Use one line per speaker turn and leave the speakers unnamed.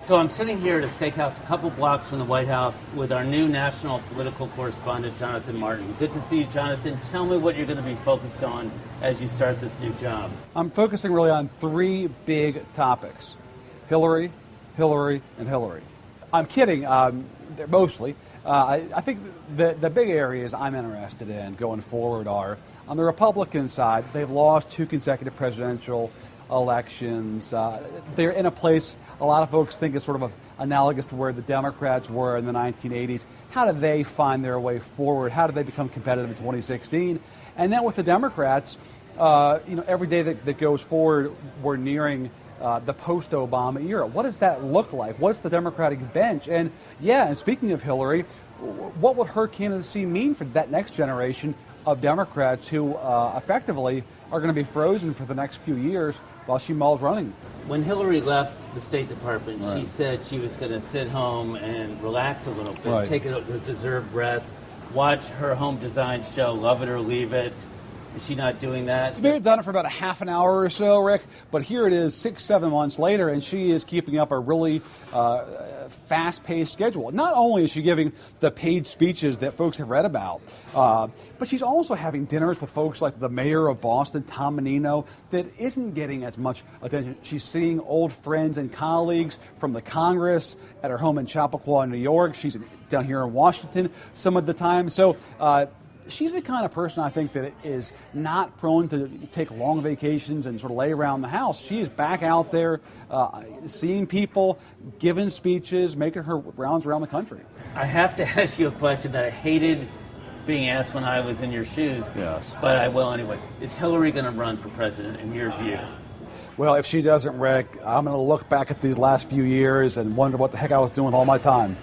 So I'm sitting here at a steakhouse a couple blocks from the White House with our new national political correspondent, Jonathan Martin. Good to see you, Jonathan. Tell me what you're going to be focused on as you start this new job.
I'm focusing really on three big topics: Hillary, Hillary, and Hillary. I'm kidding, mostly. I think the big areas I'm interested in going forward are, on the Republican side, they've lost 2 consecutive presidential elections. They're in a place a lot of folks think is sort of analogous to where the Democrats were in the 1980s. How do they find their way forward? How do they become competitive in 2016? And then with the Democrats, every day that goes forward, we're nearing the post-Obama era. What does that look like? What's the Democratic bench? And speaking of Hillary, what would her candidacy mean for that next generation of Democrats who effectively are going to be frozen for the next few years while she mulls running?
When Hillary left the State Department,
Right.
She said she was going to sit home and relax a little bit,
Right.
take a deserved rest, watch her home design show, Love It or Leave It. Is she not doing that?
She may have done it for about a half an hour or so, Rick, but here it is 6-7 months later, and she is keeping up a really fast-paced schedule. Not only is she giving the paid speeches that folks have read about, but she's also having dinners with folks like the mayor of Boston, Tom Menino, that isn't getting as much attention. She's seeing old friends and colleagues from the Congress at her home in Chappaqua, New York. She's down here in Washington some of the time. So she's the kind of person, I think, that is not prone to take long vacations and sort of lay around the house. She is back out there seeing people, giving speeches, making her rounds around the country.
I have to ask you a question that I hated being asked when I was in your shoes.
Yes.
But I will anyway. Is Hillary going to run for president in your view?
Well, if she doesn't, Rick, I'm going to look back at these last few years and wonder what the heck I was doing all my time.